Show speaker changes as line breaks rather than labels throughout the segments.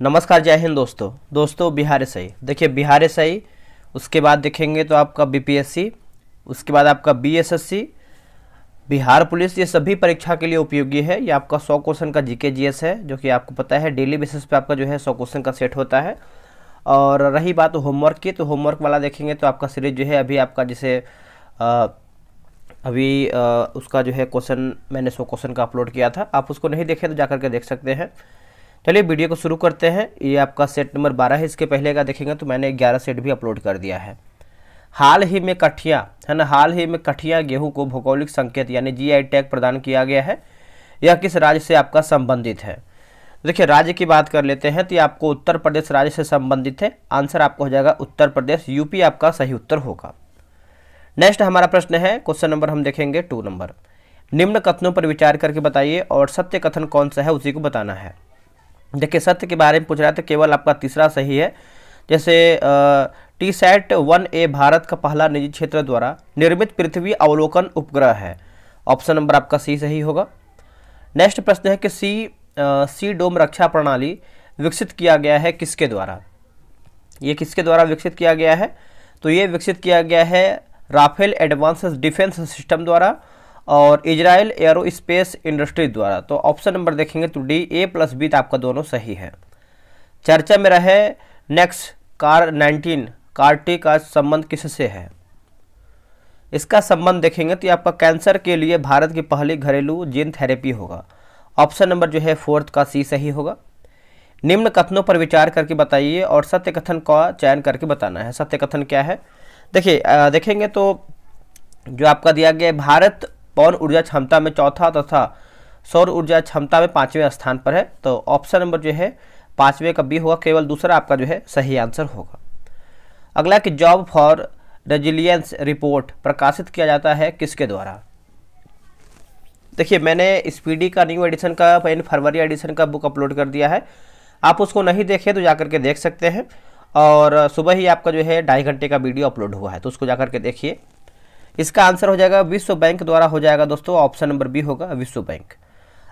नमस्कार, जय हिंद दोस्तों बिहार सही। देखिए बिहार सही, उसके बाद देखेंगे तो आपका बीपीएससी, उसके बाद आपका बीएसएससी, बिहार पुलिस। ये सभी परीक्षा के लिए उपयोगी है। ये आपका 100 क्वेश्चन का जीके जीएस है, जो कि आपको पता है डेली बेसिस पे आपका जो है 100 क्वेश्चन का सेट होता है। और रही बात होमवर्क की, तो होमवर्क वाला देखेंगे तो आपका सीरीज जो है अभी आपका जैसे उसका जो है क्वेश्चन मैंने 100 क्वेश्चन का अपलोड किया था। आप उसको नहीं देखे तो जा करके देख सकते हैं। चलिए वीडियो को शुरू करते हैं। ये आपका सेट नंबर 12 है। इसके पहले का देखेंगे तो मैंने 11 सेट भी अपलोड कर दिया है। हाल ही में कठिया है ना, हाल ही में कठिया गेहूं को भौगोलिक संकेत यानी जीआई टैग प्रदान किया गया है। यह किस राज्य से आपका संबंधित है? देखिए राज्य की बात कर लेते हैं तो ये आपको उत्तर प्रदेश राज्य से संबंधित है। आंसर आपको हो जाएगा उत्तर प्रदेश, यूपी आपका सही उत्तर होगा। नेक्स्ट हमारा प्रश्न है, क्वेश्चन नंबर हम देखेंगे 2 नंबर। निम्न कथनों पर विचार करके बताइए और सत्य कथन कौन सा है उसी को बताना है। देखिए सत्य के बारे में पूछ रहा है तो केवल आपका तीसरा सही है। जैसे टीसैट 1A भारत का पहला निजी क्षेत्र द्वारा निर्मित पृथ्वी अवलोकन उपग्रह है। ऑप्शन नंबर आपका सी सही होगा। नेक्स्ट प्रश्न है कि सी डोम रक्षा प्रणाली विकसित किया गया है किसके द्वारा? ये किसके द्वारा विकसित किया गया है? तो ये विकसित किया गया है राफेल एडवांस डिफेंस सिस्टम द्वारा और इजराइल एरोस्पेस इंडस्ट्री द्वारा। तो ऑप्शन नंबर देखेंगे तो डी, ए प्लस बी आपका दोनों सही है। चर्चा में रहे नेक्स्ट कार-19 टी का संबंध किससे है? इसका संबंध देखेंगे तो आपका कैंसर के लिए भारत की पहली घरेलू जीन थेरेपी होगा। ऑप्शन नंबर जो है 4 का सी सही होगा। निम्न कथनों पर विचार करके बताइए और सत्य कथन का चयन करके बताना है। सत्य कथन क्या है? देखिए देखेंगे तो जो आपका दिया गया भारत पवन ऊर्जा क्षमता में चौथा तथा सौर ऊर्जा क्षमता में 5वें स्थान पर है। तो ऑप्शन नंबर जो है 5वें का बी होगा, केवल दूसरा आपका जो है सही आंसर होगा। अगला कि जॉब फॉर रेजिलियंस रिपोर्ट प्रकाशित किया जाता है किसके द्वारा? देखिए मैंने स्पीडी का न्यू एडिशन का फरवरी एडिशन का बुक अपलोड कर दिया है। आप उसको नहीं देखे तो जाकर के देख सकते हैं। और सुबह ही आपका जो है 2.5 घंटे का वीडियो अपलोड हुआ है, तो उसको जाकर के देखिए। इसका आंसर हो जाएगा विश्व बैंक द्वारा हो जाएगा दोस्तों। ऑप्शन नंबर बी होगा विश्व बैंक।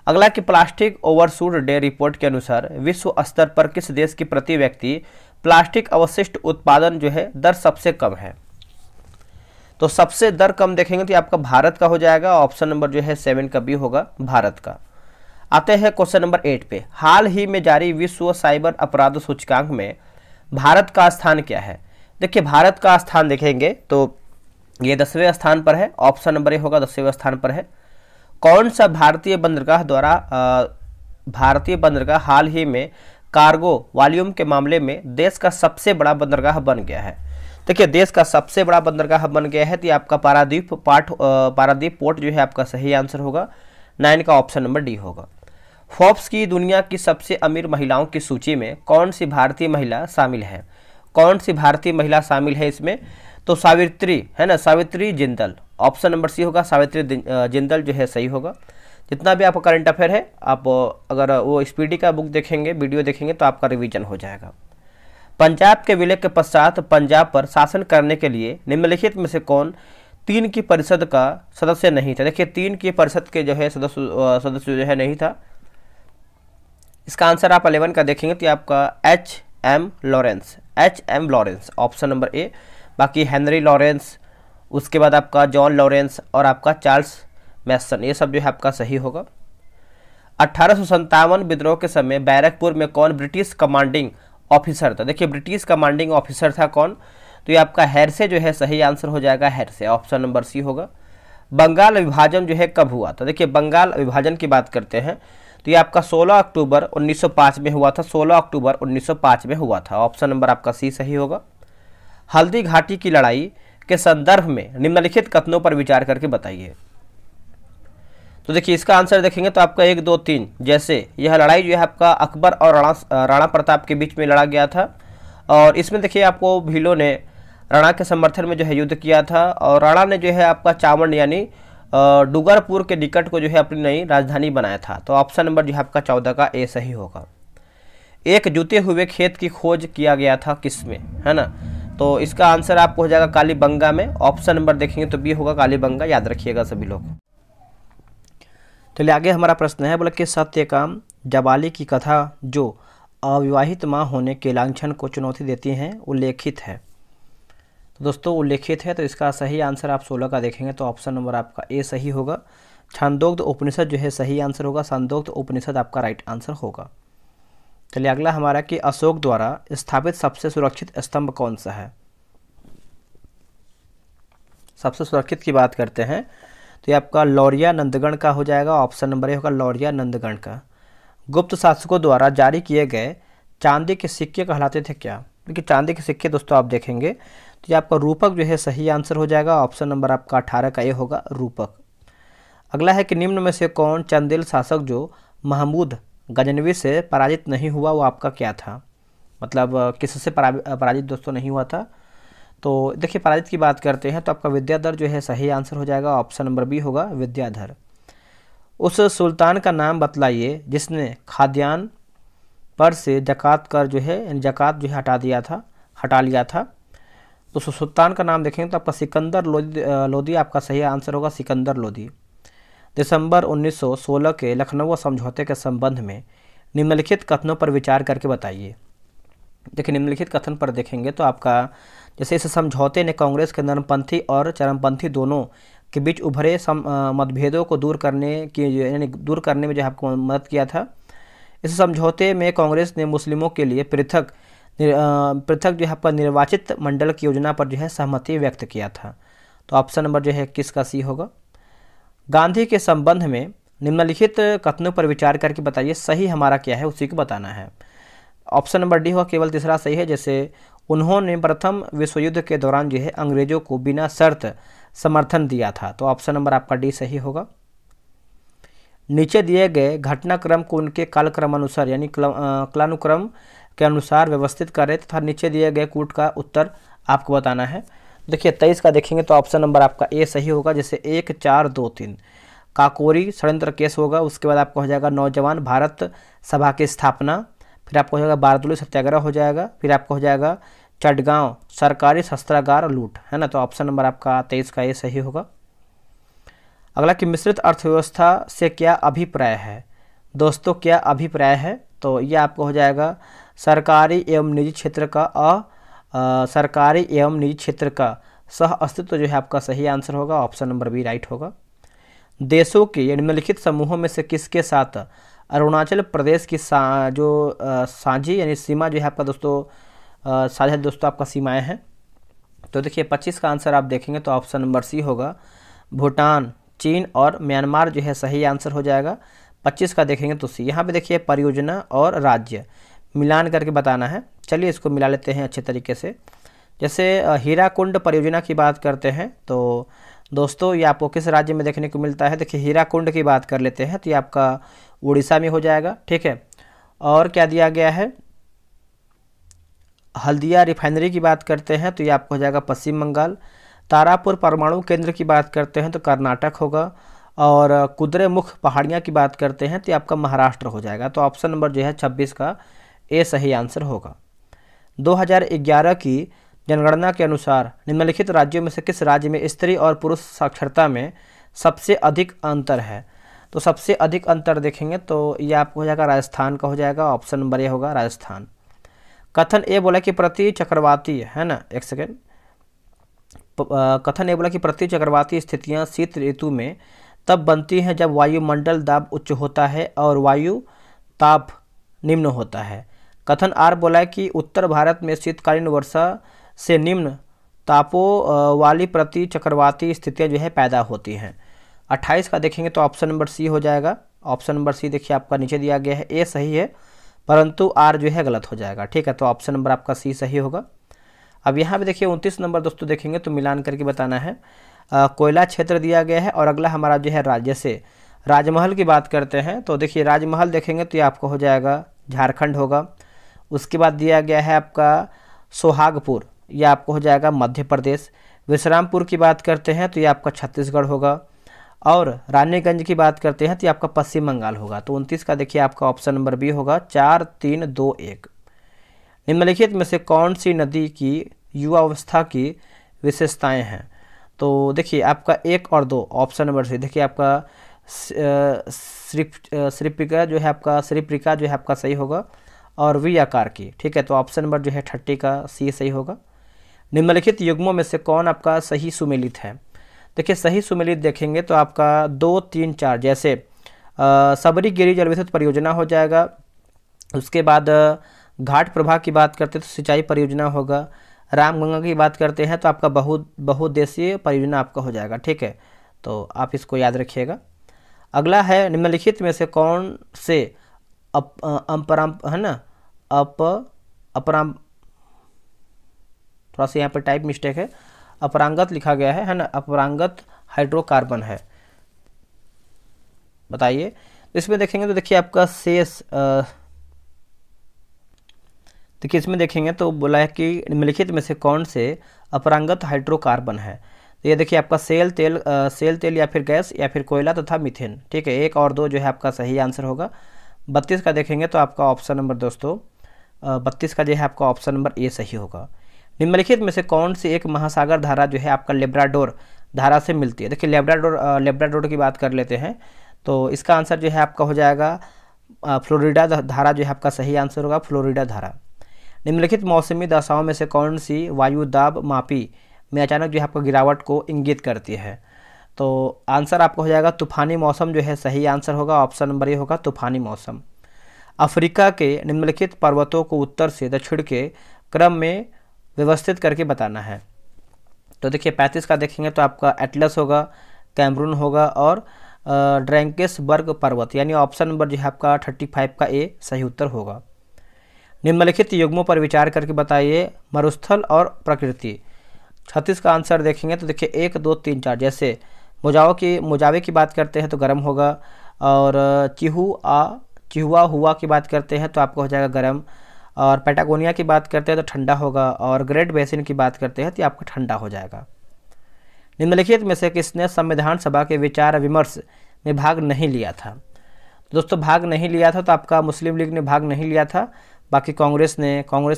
अगला कि प्लास्टिक ओवरशूट डे रिपोर्ट के अनुसार विश्व स्तर पर किस देश की प्रति व्यक्ति प्लास्टिक अवशिष्ट उत्पादन जो है दर सबसे कम है? तो सबसे दर कम देखेंगे तो आपका भारत का हो जाएगा। ऑप्शन नंबर जो है 7 का बी होगा, भारत का। आते हैं क्वेश्चन नंबर 8 पे। हाल ही में जारी विश्व साइबर अपराध सूचकांक में भारत का स्थान क्या है? देखिए भारत का स्थान देखेंगे तो ये 10वें स्थान पर है। ऑप्शन नंबर ए होगा, 10वें स्थान पर है। कौन सा भारतीय बंदरगाह हाल ही में कार्गो वॉल्यूम के मामले में देश का सबसे बड़ा बंदरगाह बन गया है? देखिए देश का सबसे बड़ा बंदरगाह बन गया है तो ये आपका पारादीप पोर्ट जो है आपका सही आंसर होगा। 9 का ऑप्शन नंबर डी होगा। फोर्ब्स की दुनिया की सबसे अमीर महिलाओं की सूची में कौन सी भारतीय महिला शामिल है? कौन सी भारतीय महिला शामिल है इसमें? तो सावित्री है ना, Savitri Jindal. Option number C होगा, सावित्री जिंदल जो है सही होगा। जितना भी आपका करंट अफेयर है, आप अगर वो स्पीडी का बुक देखेंगे, वीडियो देखेंगे तो आपका रिवीजन हो जाएगा। पंजाब के विलय के पश्चात पंजाब पर शासन करने के लिए निम्नलिखित में से कौन 3 की परिषद का सदस्य नहीं था? देखिए 3 की परिषद के जो है सदस्य जो है नहीं था। इसका आंसर आप 11 का देखेंगे तो आपका HM. Lawrence, option number A. बाकी हेनरी लॉरेंस, उसके बाद आपका जॉन लॉरेंस और आपका चार्ल्स मैसन, ये सब जो है आपका सही होगा। 1857 विद्रोह के समय बैरकपुर में कौन ब्रिटिश कमांडिंग ऑफिसर था? देखिए ब्रिटिश कमांडिंग ऑफिसर था कौन? तो ये आपका हेरसे जो है सही आंसर हो जाएगा, हेरसे। ऑप्शन नंबर सी होगा। बंगाल विभाजन जो है कब हुआ था? देखिए बंगाल विभाजन की बात करते हैं तो ये आपका 16 अक्टूबर 1905 में हुआ था। 16 अक्टूबर 1905 में हुआ था। ऑप्शन नंबर आपका सी सही होगा। हल्दी घाटी की लड़ाई के संदर्भ में निम्नलिखित कथनों पर विचार करके बताइए। तो देखिए इसका आंसर देखेंगे तो आपका 1, 2, 3। जैसे यह लड़ाई जो है आपका अकबर और राणा प्रताप के बीच में लड़ा गया था। और इसमें देखिए आपको भीलों ने राणा के समर्थन में जो है युद्ध किया था और राणा ने जो है आपका चावंड यानी डूंगरपुर के निकट को जो है अपनी नई राजधानी बनाया था। तो ऑप्शन नंबर जो है आपका 14 का ए सही होगा। एक जुते हुए खेत की खोज किया गया था किसमें, है ना? तो इसका आंसर आपको हो जाएगा कालीबंगा में। ऑप्शन नंबर देखेंगे तो बी होगा, कालीबंगा। याद रखिएगा सभी लोग। चलिए आगे हमारा प्रश्न है, बोला कि सत्यकाम जबाली की कथा जो अविवाहित माँ होने के लांछन को चुनौती देती हैं उल्लेखित है। तो दोस्तों उल्लेखित है, तो इसका सही आंसर आप 16 का देखेंगे तो ऑप्शन नंबर आपका ए सही होगा। छांदोग्ध उपनिषद जो है सही आंसर होगा, छांदोग्ध उपनिषद आपका राइट आंसर होगा। चलिए अगला हमारा कि अशोक द्वारा स्थापित सबसे सुरक्षित स्तंभ कौन सा है। सबसे सुरक्षित की बात करते हैं तो ये आपका लौरिया नंदगण का हो जाएगा, ऑप्शन नंबर ए होगा लौरिया नंदगण का। गुप्त शासकों द्वारा जारी किए गए चांदी के सिक्के कहलाते थे क्या। देखिए चांदी के सिक्के दोस्तों आप देखेंगे तो ये आपका रूपक जो है सही आंसर हो जाएगा, ऑप्शन नंबर आपका 18 का ए होगा रूपक। अगला है कि निम्न में से कौन चंदेल शासक जो महमूद गजनवी से पराजित नहीं हुआ वो आपका क्या था, मतलब किससे पराजित दोस्तों नहीं हुआ था। तो देखिए पराजित की बात करते हैं तो आपका विद्याधर जो है सही आंसर हो जाएगा, ऑप्शन नंबर बी होगा विद्याधर। उस सुल्तान का नाम बतलाइए जिसने खाद्यान्न पर से जकात कर जो है जकात जो है हटा लिया था। तो सुल्तान का नाम देखेंगे तो आपका सिकंदर लोदी आपका सही आंसर होगा, सिकंदर लोदी। दिसंबर 1916 के लखनऊ समझौते के संबंध में निम्नलिखित कथनों पर विचार करके बताइए। देखिए निम्नलिखित कथन पर देखेंगे तो आपका जैसे इस समझौते ने कांग्रेस के नरमपंथी और चरमपंथी दोनों के बीच उभरे मतभेदों को दूर करने में जो आपको मदद किया था। इस समझौते में कांग्रेस ने मुस्लिमों के लिए पृथक जो है आपका निर्वाचित मंडल की योजना पर जो है सहमति व्यक्त किया था। तो ऑप्शन नंबर जो है किसका सी होगा। गांधी के संबंध में निम्नलिखित कथनों पर विचार करके बताइए सही हमारा क्या है उसी को बताना है। ऑप्शन नंबर डी होगा केवल तीसरा सही है, जैसे उन्होंने प्रथम विश्व युद्ध के दौरान जो है अंग्रेजों को बिना शर्त समर्थन दिया था। तो ऑप्शन नंबर आपका डी सही होगा। नीचे दिए गए घटनाक्रम को उनके कालक्रम अनुसार यानी कालानुक्रम के अनुसार व्यवस्थित करें तथा नीचे दिए गए कूट का उत्तर आपको बताना है। देखिए 23 का देखेंगे तो ऑप्शन नंबर आपका ए सही होगा, जैसे 1 4 2 3 काकोरी षड्यंत्र केस होगा। उसके बाद आपको हो जाएगा नौजवान भारत सभा की स्थापना, फिर आपको हो जाएगा बारदोली सत्याग्रह हो जाएगा, फिर आपको हो जाएगा चटगांव सरकारी शस्त्रागार लूट, है ना। तो ऑप्शन नंबर आपका 23 का ए सही होगा। अगला कि मिश्रित अर्थव्यवस्था से क्या अभिप्राय है। दोस्तों क्या अभिप्राय है, तो ये आपको हो जाएगा सरकारी एवं निजी क्षेत्र का सह अस्तित्व जो है आपका सही आंसर होगा, ऑप्शन नंबर बी राइट होगा। देशों के निम्नलिखित समूहों में से किसके साथ अरुणाचल प्रदेश की साझी यानी सीमा जो है आपका दोस्तों साझा दोस्तों आपका सीमाएं हैं। तो देखिए 25 का आंसर आप देखेंगे तो ऑप्शन नंबर सी होगा, भूटान, चीन और म्यांमार जो है सही आंसर हो जाएगा। 25 का देखेंगे तो सी। यहाँ पे देखिए परियोजना और राज्य मिलान करके बताना है। चलिए इसको मिला लेते हैं अच्छे तरीके से। जैसे हीराकुंड परियोजना की बात करते हैं तो दोस्तों ये आपको किस राज्य में देखने को मिलता है। देखिए हीराकुंड की बात कर लेते हैं तो ये आपका उड़ीसा में हो जाएगा, ठीक है। और क्या दिया गया है, हल्दिया रिफाइनरी की बात करते हैं तो ये आपको हो जाएगा पश्चिम बंगाल। तारापुर परमाणु केंद्र की बात करते हैं तो कर्नाटक होगा। और कुद्रेमुख पहाड़ियाँ की बात करते हैं तो ये आपका महाराष्ट्र हो जाएगा। तो ऑप्शन नंबर जो है 26 का ए सही आंसर होगा। 2011 की जनगणना के अनुसार निम्नलिखित राज्यों में से किस राज्य में स्त्री और पुरुष साक्षरता में सबसे अधिक अंतर है। तो सबसे अधिक अंतर देखेंगे तो ये आपको हो जाएगा राजस्थान का हो जाएगा, ऑप्शन नंबर ए होगा राजस्थान। कथन ए बोला कि प्रति चक्रवाती, है ना, एक सेकेंड, कथन ए बोला कि प्रति चक्रवाती स्थितियां शीत ऋतु में तब बनती हैं जब वायुमंडल दाब उच्च होता है और वायु ताप निम्न होता है। कथन आर बोला है कि उत्तर भारत में शीतकालीन वर्षा से निम्न तापों वाली प्रति चक्रवाती स्थितियां जो है पैदा होती हैं। 28 का देखेंगे तो ऑप्शन नंबर सी हो जाएगा। ऑप्शन नंबर सी देखिए आपका नीचे दिया गया है, ए सही है परंतु आर जो है गलत हो जाएगा, ठीक है। तो ऑप्शन नंबर आपका सी सही होगा। अब यहाँ पे देखिए 29 नंबर दोस्तों देखेंगे तो मिलान करके बताना है। कोयला क्षेत्र दिया गया है और अगला हमारा जो है राज्य से राजमहल की बात करते हैं तो देखिए राजमहल देखेंगे तो ये आपको हो जाएगा झारखंड होगा। उसके बाद दिया गया है आपका सोहागपुर, ये आपको हो जाएगा मध्य प्रदेश। विश्रामपुर की बात करते हैं तो ये आपका छत्तीसगढ़ होगा। और रानीगंज की बात करते हैं तो ये आपका पश्चिम बंगाल होगा। तो 29 का देखिए आपका ऑप्शन नंबर बी होगा, 4 3 2 1। निम्नलिखित में से कौन सी नदी की युवावस्था की विशेषताएं हैं। तो देखिए आपका 1 और 2 ऑप्शन नंबर सी देखिए आपका श्रीप्रिका जो है आपका सही होगा। और वी आकार की। ठीक है, तो ऑप्शन नंबर जो है 30 का सी सही होगा। निम्नलिखित युग्मों में से कौन आपका सही सुमेलित है? देखिए सही सुमेलित देखेंगे तो आपका 2, 3, 4 जैसे सबरी गिरी जल विद्युत परियोजना हो जाएगा। उसके बाद घाट प्रभा की बात करते हैं तो सिंचाई परियोजना होगा। रामगंगा की बात करते हैं तो आपका बहुउद्देशीय परियोजना आपका हो जाएगा। ठीक है, तो आप इसको याद रखिएगा। अगला है निम्नलिखित में से कौन से अपराम थोड़ा सा यहाँ पर टाइप मिस्टेक है, अपरांगत लिखा गया है ना, अपरांगत हाइड्रोकार्बन है, बताइए। इसमें देखेंगे तो देखिए आपका शेष देखिए इसमें देखेंगे तो बोला है कि निम्नलिखित में से कौन से अपरांगत हाइड्रोकार्बन है। तो ये देखिए आपका सेल तेल या फिर गैस या फिर कोयला तथा मीथेन। ठीक है, 1 और 2 जो है आपका सही आंसर होगा। 32 का देखेंगे तो आपका ऑप्शन नंबर दोस्तों 32 का जो है आपका ऑप्शन नंबर ए सही होगा। निम्नलिखित में से कौन सी एक महासागर धारा जो है आपका लेब्राडोर धारा से मिलती है? देखिए लेब्राडोर की बात कर लेते हैं तो इसका आंसर जो है आपका हो जाएगा फ्लोरिडा धारा जो है आपका सही आंसर होगा, फ्लोरिडा धारा। निम्नलिखित मौसमी दशाओं में से कौन सी वायु दाब मापी में अचानक जो है आपको गिरावट को इंगित करती है? तो आंसर आपका हो जाएगा तूफानी मौसम जो है सही आंसर होगा, ऑप्शन नंबर ए होगा तूफानी मौसम। अफ्रीका के निम्नलिखित पर्वतों को उत्तर से दक्षिण के क्रम में व्यवस्थित करके बताना है। तो देखिए 35 का देखेंगे तो आपका एटलस होगा, कैमरून होगा और ड्रैंकेसबर्ग पर्वत, यानी ऑप्शन नंबर जो है आपका 35 का ए सही उत्तर होगा। निम्नलिखित युग्मों पर विचार करके बताइए मरुस्थल और प्रकृति। 36 का आंसर देखेंगे तो देखिए 1, 2, 3, 4 जैसे मुजावे की बात करते हैं तो गर्म होगा, और चिहुआ हुआ की बात करते हैं तो आपको हो जाएगा गर्म, और पैटागोनिया की बात करते हैं तो ठंडा होगा, और ग्रेट बेसिन की बात करते हैं तो आपका ठंडा हो जाएगा। निम्नलिखित में से किसने संविधान सभा के विचार विमर्श में भाग नहीं लिया था? दोस्तों भाग नहीं लिया था तो आपका मुस्लिम लीग ने भाग नहीं लिया था, बाकी कांग्रेस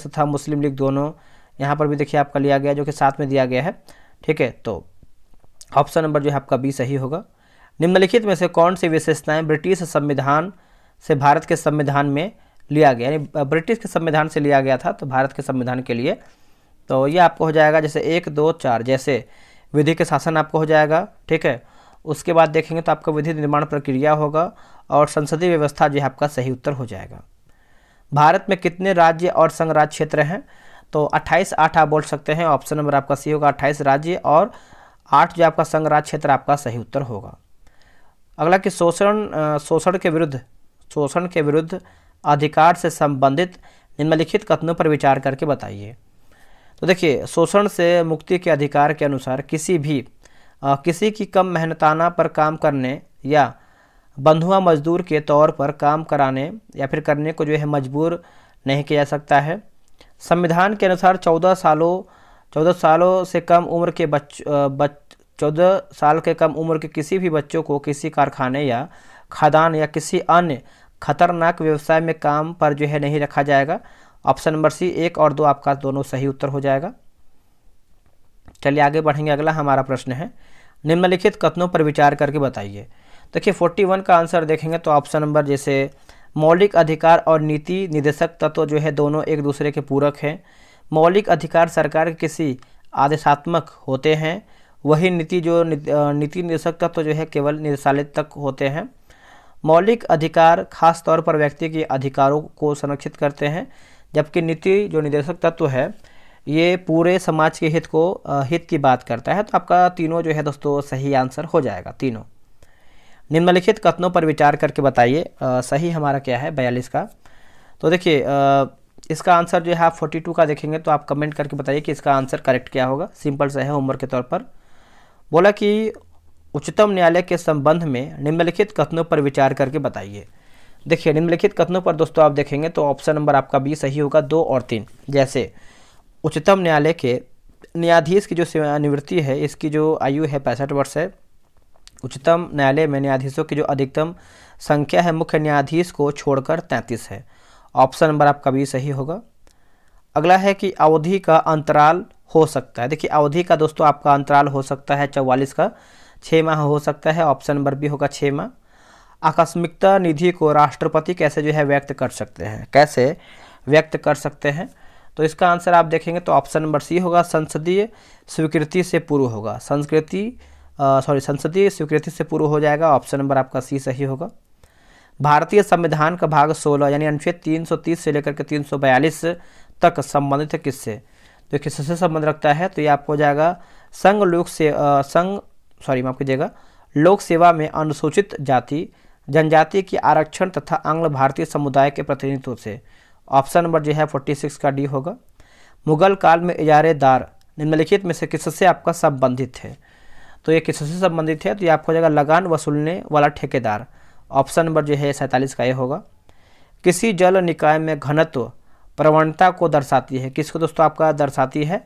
तथा मुस्लिम लीग दोनों यहाँ पर भी देखिए आपका लिया गया, जो कि साथ में दिया गया है। ठीक है, तो ऑप्शन नंबर जो है आपका बी सही होगा। निम्नलिखित में से कौन सी विशेषताएं ब्रिटिश संविधान से भारत के संविधान में लिया गया, यानी ब्रिटिश के संविधान से लिया गया था तो भारत के संविधान के लिए, तो ये आपको हो जाएगा जैसे 1, 2, 4 जैसे विधि के शासन आपको हो जाएगा। ठीक है, उसके बाद देखेंगे तो आपका विधि निर्माण प्रक्रिया होगा, और संसदीय व्यवस्था जो है आपका सही उत्तर हो जाएगा। भारत में कितने राज्य और संघराज्य क्षेत्र हैं? तो 28, 8 आप बोल सकते हैं, ऑप्शन नंबर आपका सी होगा 28 राज्य और 8 जो आपका संघराज्य क्षेत्र आपका सही उत्तर होगा। अगला कि शोषण के विरुद्ध अधिकार से संबंधित निम्नलिखित कथनों पर विचार करके बताइए। तो देखिए शोषण से मुक्ति के अधिकार के अनुसार किसी की कम मेहनताना पर काम करने या बंधुआ मजदूर के तौर पर काम कराने या फिर करने को जो है मजबूर नहीं किया जा सकता है। संविधान के अनुसार 14 सालों से कम उम्र के 14 साल के कम उम्र के किसी भी बच्चों को किसी कारखाने या खदान या किसी अन्य खतरनाक व्यवसाय में काम पर जो है नहीं रखा जाएगा। ऑप्शन नंबर सी 1 और 2 आपका दोनों सही उत्तर हो जाएगा। चलिए आगे बढ़ेंगे। अगला हमारा प्रश्न है निम्नलिखित कथनों पर विचार करके बताइए। देखिए 41 का आंसर देखेंगे तो ऑप्शन नंबर जैसे मौलिक अधिकार और नीति निर्देशक तत्व जो है दोनों एक दूसरे के पूरक हैं। मौलिक अधिकार सरकार के किसी आदेशात्मक होते हैं, वही नीति निर्देशक तत्व जो है केवल निर्देशालय तक होते हैं। मौलिक अधिकार खास तौर पर व्यक्ति के अधिकारों को संरक्षित करते हैं, जबकि नीति जो निर्देशक तत्व है ये पूरे समाज के हित की बात करता है। तो आपका तीनों जो है दोस्तों सही आंसर हो जाएगा तीनों। निम्नलिखित कथनों पर विचार करके बताइए सही हमारा क्या है 42 का। तो देखिए इसका आंसर जो है आप 42 का देखेंगे तो आप कमेंट करके बताइए कि इसका आंसर करेक्ट क्या होगा। सिंपल सा है होमवर्क के तौर पर। बोला कि उच्चतम न्यायालय के संबंध में निम्नलिखित कथनों पर विचार करके बताइए। देखिए निम्नलिखित कथनों पर दोस्तों आप देखेंगे तो ऑप्शन नंबर आपका बी सही होगा 2 और 3। जैसे उच्चतम न्यायालय के न्यायाधीश की जो सेवानिवृत्ति है इसकी जो आयु है 65 वर्ष है। उच्चतम न्यायालय में न्यायाधीशों की जो अधिकतम संख्या है मुख्य न्यायाधीश को छोड़कर 33 है। ऑप्शन नंबर आपका बी सही होगा। अगला है कि अवधि का अंतराल हो सकता है। देखिए अवधि का दोस्तों आपका अंतराल हो सकता है 44 का 6 माह हो सकता है। ऑप्शन नंबर बी होगा 6 माह। आकस्मिकता निधि को राष्ट्रपति कैसे जो है व्यक्त कर सकते हैं? कैसे? व्यक्त कर सकते हैं। तो इसका आंसर आप देखेंगे तो ऑप्शन नंबर सी होगा, संसदीय स्वीकृति से पूर्व होगा। संसदीय स्वीकृति से पूर्व हो जाएगा, ऑप्शन नंबर आपका सी सही होगा। भारतीय संविधान का भाग 16 यानी अनुच्छेद 330 से लेकर के 342 तक संबंधित है किससे? तो किससे संबंध रखता है? तो ये आपको हो जाएगा लोक सेवा में अनुसूचित जाति जनजाति के आरक्षण तथा आंग्ल भारतीय समुदाय के प्रतिनिधित्व से। ऑप्शन नंबर जो है 46 का डी होगा। मुगल काल में इजारेदार निम्नलिखित में से किससे आपका संबंधित है? तो ये किससे संबंधित है? तो ये आपको हो जाएगा लगान वसूलने वाला ठेकेदार। ऑप्शन नंबर जो है 47 का ये होगा। किसी जल निकाय में घनत्व प्रवणता को दर्शाती है, किसको दोस्तों आपका दर्शाती है?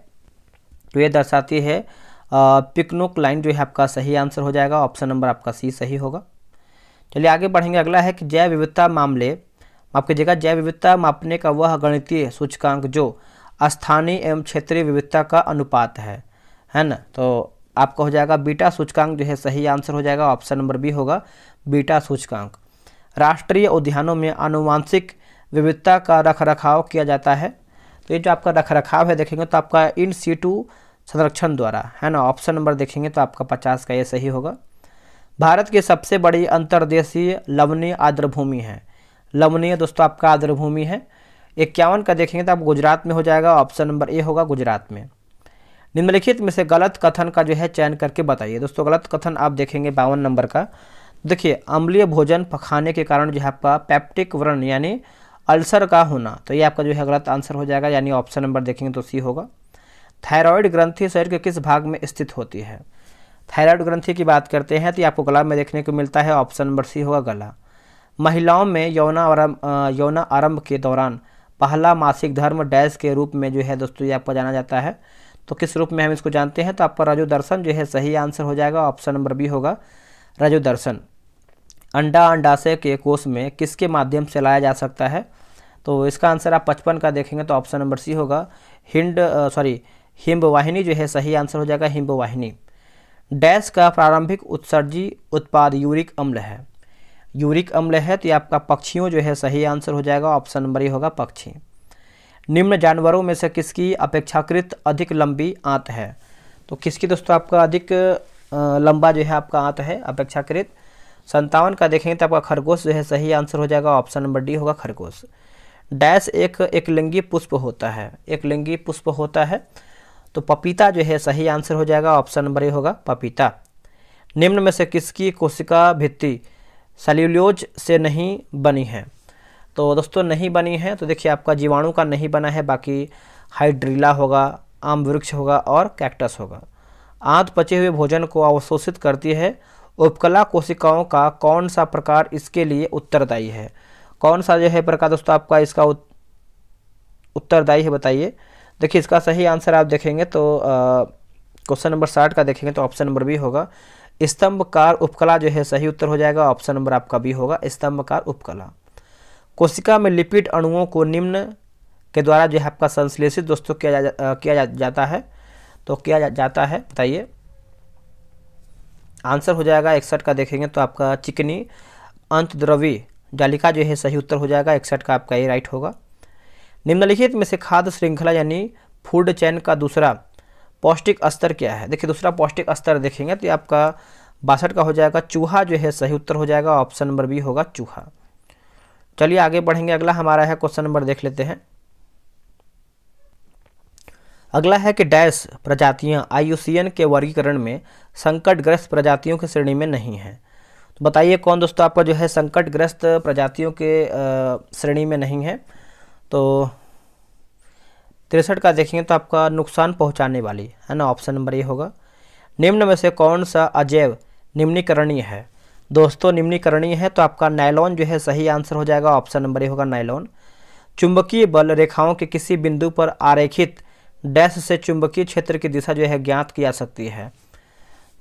तो ये दर्शाती है पिकनोक लाइन, जो है आपका सही आंसर हो जाएगा, ऑप्शन नंबर आपका सी सही होगा। चलिए आगे बढ़ेंगे। अगला है कि जैव विविधता मामले माफ कीजिएगा, जैव विविधता मापने का वह गणितीय सूचकांक जो स्थानीय एवं क्षेत्रीय विविधता का अनुपात है ना। तो आपका हो जाएगा बीटा सूचकांक, जो है सही आंसर हो जाएगा, ऑप्शन नंबर बी होगा बीटा सूचकांक। राष्ट्रीय उद्यानों में आनुवांशिक विविधता का रखरखाव किया जाता है। तो ये जो आपका रखरखाव है देखेंगे तो आपका इन सीटू संरक्षण द्वारा, है ना। ऑप्शन नंबर देखेंगे तो आपका 50 का ये सही होगा। भारत की सबसे बड़ी अंतर्देशीय लवणीय आर्द्रभूमि है। लवणीय दोस्तों आपका आर्द्रभूमि है 51 का देखेंगे तो आप गुजरात में हो जाएगा, ऑप्शन नंबर ए होगा गुजरात में। निम्नलिखित में से गलत कथन का जो है चयन करके बताइए। दोस्तों गलत कथन आप देखेंगे 52 नंबर का। देखिए, अम्लीय भोजन खाने के कारण जो है आपका पेप्टिक व्रण यानी अल्सर का होना, तो ये आपका जो है गलत आंसर हो जाएगा, यानी ऑप्शन नंबर देखेंगे तो सी होगा। थायराइड ग्रंथि शरीर के किस भाग में स्थित होती है? थायराइड ग्रंथि की बात करते हैं तो ये आपको गला में देखने को मिलता है, ऑप्शन नंबर सी होगा गला। महिलाओं में यौन आरंभ के दौरान पहला मासिक धर्म डैश के रूप में जो है दोस्तों ये आपको जाना जाता है। तो किस रूप में हम इसको जानते हैं? तो आपका रजो दर्शन जो है सही आंसर हो जाएगा, ऑप्शन नंबर बी होगा रजो दर्शन। अंडा अंडाशय के कोष में किसके माध्यम से लाया जा सकता है? तो इसका आंसर आप 55 का देखेंगे तो ऑप्शन नंबर सी होगा हिम्बवाहिनी, जो है सही आंसर हो जाएगा हिम्बवाहिनी। डैश का प्रारंभिक उत्सर्जी उत्पाद यूरिक अम्ल है। यूरिक अम्ल है तो ये आपका पक्षियों जो है सही आंसर हो जाएगा, ऑप्शन नंबर ए होगा पक्षी। निम्न जानवरों में से किसकी अपेक्षाकृत अधिक लंबी आंत है? तो किसकी दोस्तों आपका अधिक लंबा जो है आपका आंत है अपेक्षाकृत? 57 का देखेंगे तो आपका खरगोश जो है सही आंसर हो जाएगा, ऑप्शन नंबर डी होगा खरगोश। डैश एक लिंगी पुष्प होता है, एक लिंगी पुष्प होता है, तो पपीता जो है सही आंसर हो जाएगा, ऑप्शन नंबर ए होगा पपीता। निम्न में से किसकी कोशिका भित्ति सेल्यूलोज से नहीं बनी है? तो दोस्तों नहीं बनी है तो देखिए आपका जीवाणु का नहीं बना है, बाकी हाइड्रिला होगा, आम वृक्ष होगा और कैक्टस होगा। आंत पचे हुए भोजन को अवशोषित करती है। उपकला कोशिकाओं का कौन सा प्रकार इसके लिए उत्तरदायी है? कौन सा जो है प्रकार दोस्तों आपका इसका उत्तरदायी है बताइए। देखिए इसका सही आंसर आप देखेंगे तो क्वेश्चन नंबर 60 का देखेंगे तो ऑप्शन नंबर बी होगा स्तंभकार उपकला, जो है सही उत्तर हो जाएगा, ऑप्शन नंबर आपका बी होगा स्तंभकार उपकला। कोशिका में लिपिड अणुओं को निम्न के द्वारा जो है आपका संश्लेषित दोस्तों किया जाता है। तो किया जाता है बताइए। आंसर हो जाएगा 61 का देखेंगे तो आपका चिकनी अंतद्रवी जालिका जो है सही उत्तर हो जाएगा, 61 का आपका ये राइट होगा। निम्नलिखित में से खाद्य श्रृंखला यानी फूड चेन का दूसरा पौष्टिक स्तर क्या है? देखिए दूसरा पौष्टिक स्तर देखेंगे तो आपका 62 का हो जाएगा, चूहा जो है सही उत्तर हो जाएगा, ऑप्शन नंबर बी होगा चूहा। चलिए आगे बढ़ेंगे। अगला हमारा है क्वेश्चन नंबर देख लेते हैं। अगला है कि डैश प्रजातियां IUCN के वर्गीकरण में संकटग्रस्त प्रजातियों की श्रेणी में नहीं है। तो बताइए कौन दोस्तों आपका जो है संकटग्रस्त प्रजातियों के श्रेणी में नहीं है? तो 63 का देखेंगे तो आपका नुकसान पहुंचाने वाली, है ना, ऑप्शन नंबर ए होगा। निम्न में से कौन सा अजैव निम्नीकरणीय है? दोस्तों निम्नीकरणीय है तो आपका नायलॉन जो है सही आंसर हो जाएगा, ऑप्शन नंबर ए होगा नायलॉन। चुंबकीय बल रेखाओं के किसी बिंदु पर आरेखित डैश से चुंबकीय क्षेत्र की दिशा जो है ज्ञात की जा सकती है।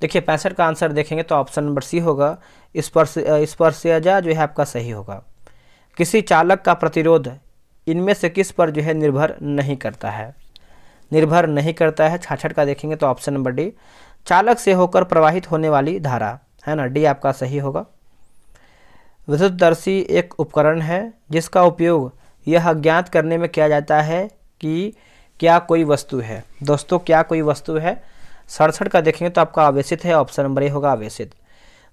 देखिए 65 का आंसर देखेंगे तो ऑप्शन नंबर सी होगा स्पर्शजा जो है आपका सही होगा। किसी चालक का प्रतिरोध इनमें से किस पर जो है निर्भर नहीं करता है? निर्भर नहीं करता है 66 का देखेंगे तो ऑप्शन नंबर डी चालक से होकर प्रवाहित होने वाली धारा, है ना, डी आपका सही होगा। विद्युतदर्शी एक उपकरण है जिसका उपयोग यह ज्ञात करने में किया जाता है कि क्या कोई वस्तु है। दोस्तों क्या कोई वस्तु है। 67 का देखेंगे तो आपका आवेशित है, ऑप्शन नंबर ए होगा आवेशित।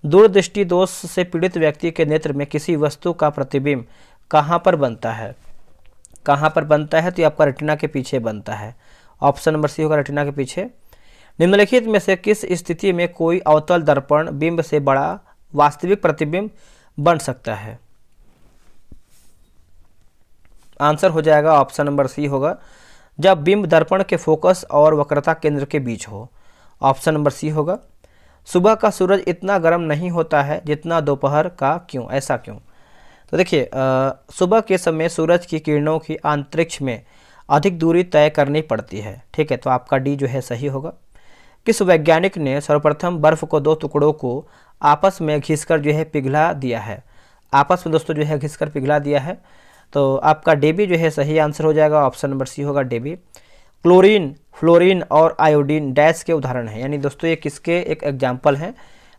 दूरदृष्टि दोष से पीड़ित व्यक्ति के नेत्र में किसी वस्तु का प्रतिबिंब कहाँ पर बनता है। कहाँ पर बनता है, तो ये आपका रेटिना के पीछे बनता है, ऑप्शन नंबर सी होगा रेटिना के पीछे। निम्नलिखित में से किस स्थिति में कोई अवतल दर्पण बिंब से बड़ा वास्तविक प्रतिबिंब बन सकता है। आंसर हो जाएगा ऑप्शन नंबर सी होगा, जब बिंब दर्पण के फोकस और वक्रता केंद्र के बीच हो, ऑप्शन नंबर सी होगा। सुबह का सूरज इतना गर्म नहीं होता है जितना दोपहर का, क्यों, ऐसा क्यों। तो देखिए सुबह के समय सूरज की किरणों की अंतरिक्ष में अधिक दूरी तय करनी पड़ती है, ठीक है, तो आपका डी जो है सही होगा। किस वैज्ञानिक ने सर्वप्रथम बर्फ को दो टुकड़ों को आपस में घिसकर जो है पिघला दिया है। आपस में दोस्तों जो है घिसकर पिघला दिया है, तो आपका डेबी जो है सही आंसर हो जाएगा, ऑप्शन नंबर सी होगा डेबी। क्लोरीन, फ्लोरीन और आयोडीन डैश के उदाहरण हैं, यानी दोस्तों ये किसके एक एग्जाम्पल हैं,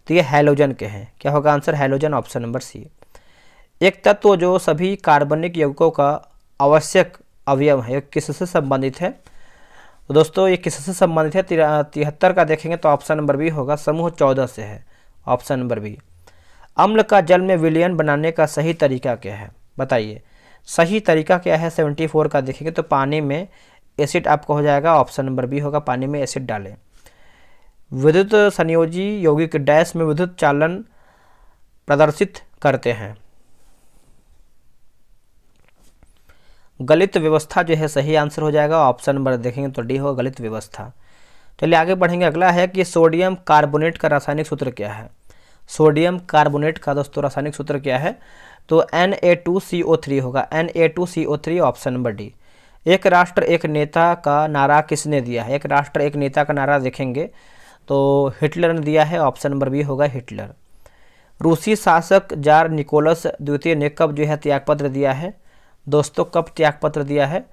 तो ये हैलोजन के हैं। क्या होगा answer, halogen, option number C. एक तत्व जो सभी कार्बनिक यौगिकों का आवश्यक अवयव है, किससे संबंधित है। तो दोस्तों ये किससे संबंधित है, 73 का देखेंगे तो ऑप्शन नंबर बी होगा, समूह 14 से है, ऑप्शन नंबर बी। अम्ल का जल में विलयन बनाने का सही तरीका क्या है, बताइए सही तरीका क्या है। 74 का देखेंगे तो पानी में एसिड आपको हो जाएगा, ऑप्शन नंबर बी होगा, पानी में एसिड डालें। विद्युत संयोजी यौगिक डैश में विद्युत चालन प्रदर्शित करते हैं। गलित व्यवस्था जो है सही आंसर हो जाएगा, ऑप्शन नंबर देखेंगे तो डी होगा, गलित व्यवस्था। चलिए आगे बढ़ेंगे। अगला है कि सोडियम कार्बोनेट का रासायनिक सूत्र क्या है। सोडियम कार्बोनेट का दोस्तों रासायनिक सूत्र क्या है, तो Na2CO3 होगा, Na2CO3, ऑप्शन नंबर डी। एक राष्ट्र एक नेता का नारा किसने दिया है। एक राष्ट्र एक नेता का नारा देखेंगे तो हिटलर ने दिया है, ऑप्शन नंबर बी होगा हिटलर। रूसी शासक जार निकोलस द्वितीय ने कब जो है त्यागपत्र दिया है। दोस्तों कब त्यागपत्र दिया है,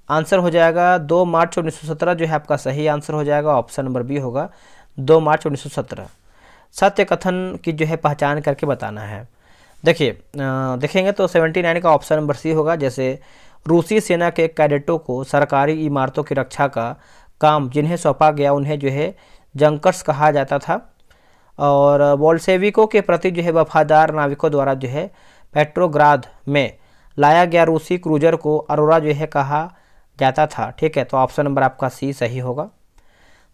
आंसर हो जाएगा 2 मार्च 1917 जो है आपका सही आंसर हो जाएगा, ऑप्शन नंबर बी होगा, 2 मार्च 1917। सत्य कथन की जो है पहचान करके बताना है। देखिए देखेंगे तो 79 का ऑप्शन नंबर सी होगा। जैसे रूसी सेना के कैडेटों को सरकारी इमारतों की रक्षा का काम जिन्हें सौंपा गया उन्हें जो है जंकर्स कहा जाता था, और बोल्शेविकों के प्रति जो है वफादार नाविकों द्वारा जो है पेट्रोग्राद में लाया गया रूसी क्रूजर को अरोरा जो है कहा जाता था, ठीक है, तो ऑप्शन नंबर आपका सी सही होगा।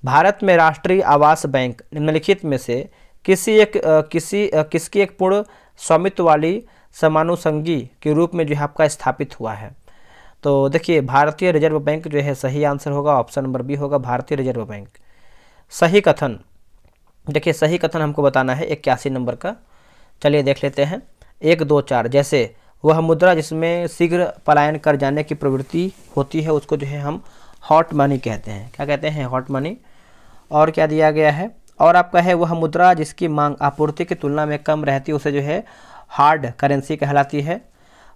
भारत में राष्ट्रीय आवास बैंक निम्नलिखित में से किसकी एक पूर्ण स्वामित्व वाली समानुषंगी के रूप में जो है आपका स्थापित हुआ है। तो देखिए भारतीय रिजर्व बैंक जो है सही आंसर होगा, ऑप्शन नंबर बी होगा, भारतीय रिजर्व बैंक। सही कथन, देखिए सही कथन हमको बताना है 81 नंबर का। चलिए देख लेते हैं। 1, 2, 4 जैसे वह मुद्रा जिसमें शीघ्र पलायन कर जाने की प्रवृत्ति होती है उसको जो है हम हॉट मनी कहते हैं। क्या कहते हैं, हॉट मनी। और क्या दिया गया है, और आपका है वह मुद्रा जिसकी मांग आपूर्ति की तुलना में कम रहती है उसे जो है हार्ड करेंसी कहलाती है।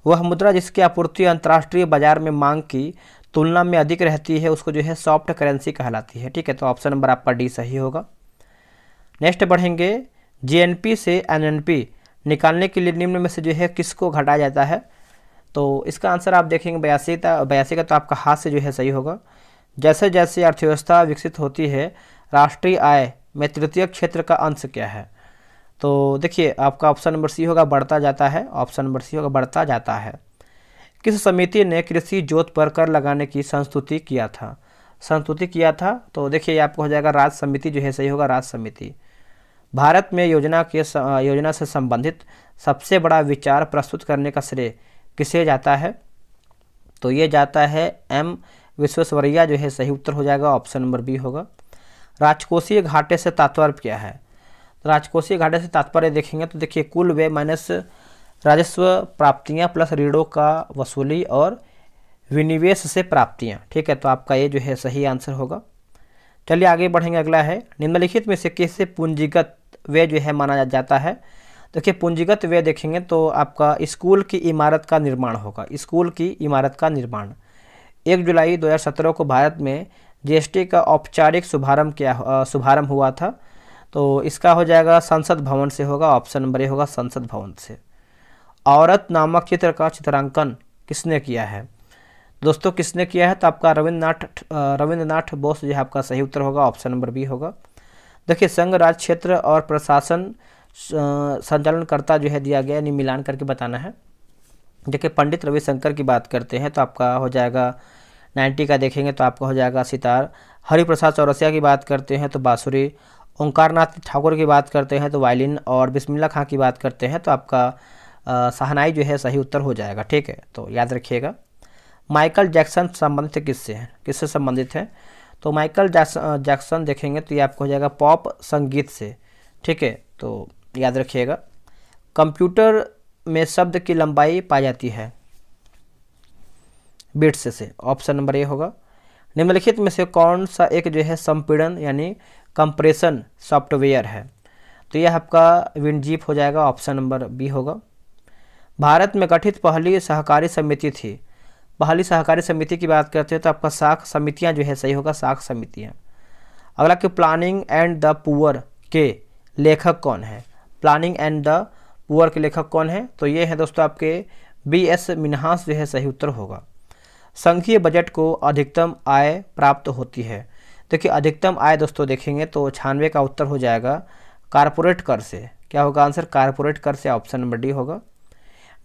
वह मुद्रा जिसकी आपूर्ति अंतर्राष्ट्रीय बाजार में मांग की तुलना में अधिक रहती है उसको जो है सॉफ्ट करेंसी कहलाती है, ठीक है, तो ऑप्शन नंबर आपका डी सही होगा। नेक्स्ट बढ़ेंगे। जीएनपी से एनएनपी निकालने के लिए निम्न में से जो है किसको घटाया जाता है। तो इसका आंसर आप देखेंगे 82 का तो आपका हाथ से जो है सही होगा। जैसे जैसे अर्थव्यवस्था विकसित होती है राष्ट्रीय आय में तृतीय क्षेत्र का अंश क्या है। तो देखिए आपका ऑप्शन नंबर सी होगा, बढ़ता जाता है, ऑप्शन नंबर सी होगा, बढ़ता जाता है। किस समिति ने कृषि जोत पर कर लगाने की संस्तुति किया था। संस्तुति किया था, तो देखिए आपको हो जाएगा राज्य समिति जो है सही होगा, राज्य समिति। भारत में योजना से संबंधित सबसे बड़ा विचार प्रस्तुत करने का श्रेय किसे जाता है। तो ये जाता है एम विश्वेश्वरैया जो है सही उत्तर हो जाएगा, ऑप्शन नंबर बी होगा। राजकोषीय घाटे से तात्पर्य क्या है। राजकोषीय घाटे से तात्पर्य देखेंगे तो देखिए कुल व्यय माइनस राजस्व प्राप्तियां प्लस ऋणों का वसूली और विनिवेश से प्राप्तियां, ठीक है, तो आपका ये जो है सही आंसर होगा। चलिए आगे बढ़ेंगे। अगला है निम्नलिखित में से किससे पूंजीगत व्यय जो है माना जाता है। देखिए पूंजीगत व्यय देखेंगे तो आपका स्कूल की इमारत का निर्माण होगा, स्कूल की इमारत का निर्माण। 1 जुलाई 2017 को भारत में जीएसटी का औपचारिक शुभारंभ हुआ था, तो इसका हो जाएगा संसद भवन से होगा, ऑप्शन नंबर ए होगा, संसद भवन से। औरत नामक चित्र का चित्रांकन किसने किया है? दोस्तों किसने किया है? तो आपका रविंद्रनाथ बोस जो है आपका सही उत्तर होगा, ऑप्शन नंबर बी होगा। देखिए संघ राज्य क्षेत्र और प्रशासन संचालनकर्ता जो है दिया गया, यानी मिलान करके बताना है। देखिए पंडित रविशंकर की बात करते हैं तो आपका हो जाएगा 90 का देखेंगे तो आपका हो जाएगा सितार। हरिप्रसाद चौरसिया की बात करते हैं तो बांसुरी। ओंकारनाथ ठाकुर की बात करते हैं तो वायलिन। और बिस्मिल्लाह खां की बात करते हैं तो आपका शहनाई जो है सही उत्तर हो जाएगा। ठीक है, तो याद रखिएगा। माइकल जैक्सन संबंधित किससे है? किससे संबंधित है? तो माइकल जैक्सन देखेंगे तो ये आपको हो जाएगा पॉप संगीत से। ठीक है, तो याद रखिएगा। कंप्यूटर में शब्द की लंबाई पाई जाती है बिट्स से, ऑप्शन नंबर ए होगा। निम्नलिखित में से कौन सा एक जो है संपीड़न यानी कंप्रेशन सॉफ्टवेयर है? तो यह आपका विनजीप हो जाएगा, ऑप्शन नंबर बी होगा। भारत में गठित पहली सहकारी समिति थी। पहली सहकारी समिति की बात करते हैं तो आपका साख समितियां जो है सही होगा, साख समितियां। अगला कि प्लानिंग एंड द पुअर के लेखक कौन है? प्लानिंग एंड द पुअर के लेखक कौन है? तो ये है दोस्तों आपके B.S. मिन्हास जो है सही उत्तर होगा। संघीय बजट को अधिकतम आय प्राप्त होती है। देखिए अधिकतम आय दोस्तों देखेंगे तो 96 का उत्तर हो जाएगा कारपोरेट कर से। क्या होगा आंसर? कारपोरेट कर से, ऑप्शन नंबर डी होगा।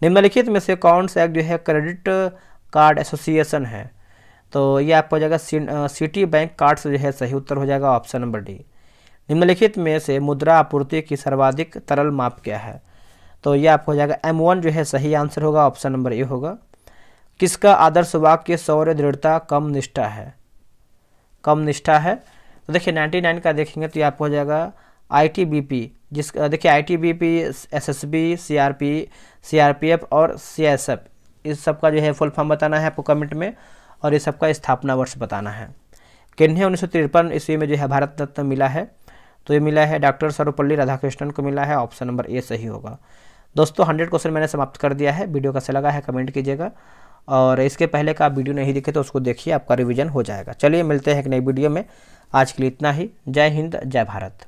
निम्नलिखित में से कौन सा एक जो है क्रेडिट कार्ड एसोसिएशन है? तो ये आपको हो जाएगा सिटी बैंक कार्ड से जो है सही उत्तर हो जाएगा, ऑप्शन नंबर डी। निम्नलिखित में से मुद्रा आपूर्ति की सर्वाधिक तरल माप क्या है? तो ये आपको हो जाएगा M1 जो है सही आंसर होगा, ऑप्शन नंबर ए होगा। किसका आदर्श वाक्य शौर्य दृढ़ता कम निष्ठा है? कम निष्ठा है। तो देखिए 99 का देखेंगे तो ये आपको हो जाएगा ITBP, देखिए ITBP, SSB, CRPF और CSF, इस सब का जो है फुल फॉर्म बताना है आपको कमेंट में, और इस सब का स्थापना वर्ष बताना है। किन्हें 1953 ईस्वी में जो है भारत रत्न मिला है? तो ये मिला है डॉक्टर सर्वपल्ली राधाकृष्णन को मिला है, ऑप्शन नंबर ए सही होगा। दोस्तों 100 क्वेश्चन मैंने समाप्त कर दिया है। वीडियो कैसा लगा है कमेंट कीजिएगा, और इसके पहले का आप वीडियो नहीं दिखे तो उसको देखिए, आपका रिवीजन हो जाएगा। चलिए मिलते हैं एक नई वीडियो में। आज के लिए इतना ही। जय हिंद, जय भारत।